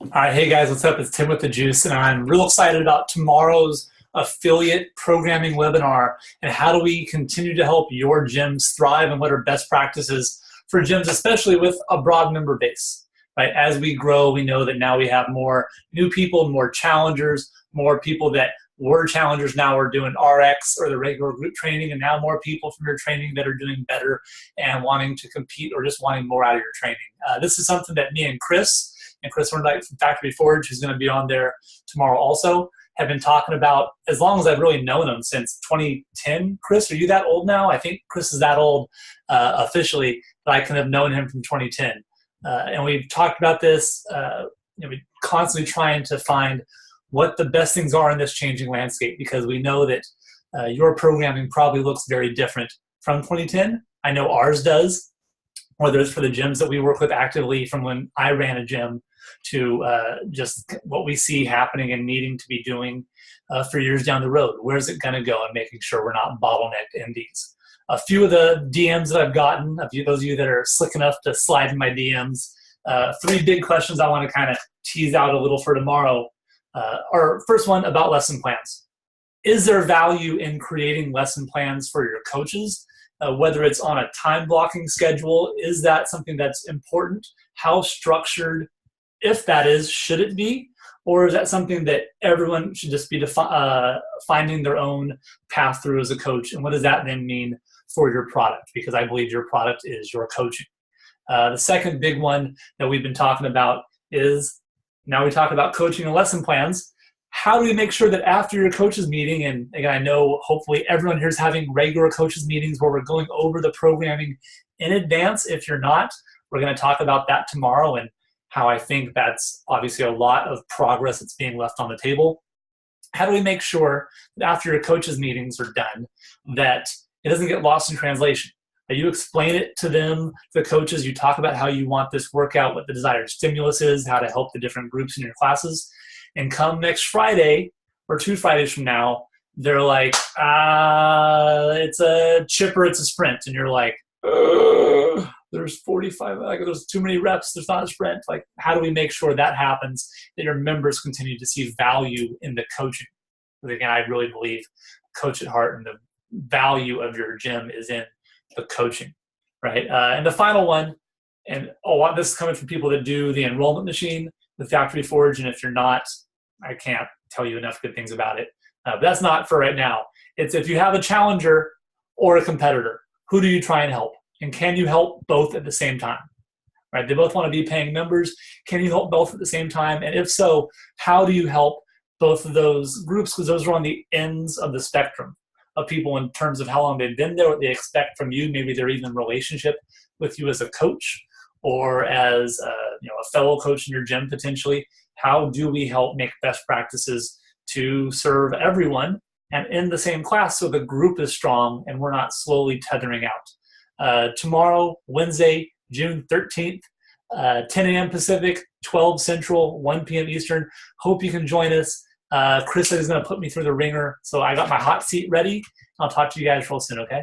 All right, hey guys, what's up? It's Tim with the Juice, and I'm real excited about tomorrow's affiliate programming webinar and how do we continue to help your gyms thrive and what are best practices for gyms, especially with a broad member base. Right? As we grow, we know that now we have more new people, more challengers, more people that were challengers now are doing RX or the regular group training, and now more people from your training that are doing better and wanting to compete or just wanting more out of your training. This is something that me and Chris Horndyke from Factory Forge, who's going to be on there tomorrow also, have been talking about as long as I've really known him, since 2010. Chris, are you that old now? I think Chris is that old officially, but I can have known him from 2010. And we've talked about this, we're constantly trying to find what the best things are in this changing landscape, because we know that your programming probably looks very different from 2010. I know ours does, whether it's for the gyms that we work with actively from when I ran a gym to just what we see happening and needing to be doing for years down the road. Where's it going to go, and making sure we're not bottlenecked in these. A few of the DMs that I've gotten, those of you that are slick enough to slide in my DMs, three big questions I want to kind of tease out a little for tomorrow. Our first one about lesson plans. Is there value in creating lesson plans for your coaches? Whether it's on a time blocking schedule, is that something that's important? How structured, if that is, should it be? Or is that something that everyone should just be finding their own path through as a coach? And what does that then mean for your product? Because I believe your product is your coaching. The second big one that we've been talking about is, now we talk about coaching and lesson plans. How do we make sure that after your coaches meeting, and again, I know hopefully everyone here is having regular coaches meetings where we're going over the programming in advance. If you're not, we're going to talk about that tomorrow and how I think that's obviously a lot of progress that's being left on the table. How do we make sure that after your coaches meetings are done, that it doesn't get lost in translation? That you explain it to them, the coaches, you talk about how you want this workout, what the desired stimulus is, how to help the different groups in your classes. And come next Friday or 2 Fridays from now, they're like, it's a chip or it's a sprint. And you're like, there's 45, there's too many reps, there's not a sprint. Like, how do we make sure that happens, that your members continue to see value in the coaching? Because again, I really believe coach at heart and the value of your gym is in the coaching, right? And the final one, and this is coming from people that do the enrollment machine, the Factory Forge, and if you're not, I can't tell you enough good things about it. But that's not for right now. It's if you have a challenger or a competitor, who do you try and help? And can you help both at the same time? Right? They both want to be paying members. Can you help both at the same time? And if so, how do you help both of those groups? Because those are on the ends of the spectrum of people in terms of how long they've been there, what they expect from you. Maybe they're even in relationship with you as a coach or as a fellow coach in your gym potentially. How do we help make best practices to serve everyone and in the same class so the group is strong and we're not slowly tethering out? Tomorrow, Wednesday, June 13th, 10 a.m. Pacific, 12 Central, 1 p.m. Eastern. Hope you can join us. Chris is going to put me through the ringer, so I got my hot seat ready. I'll talk to you guys real soon, okay?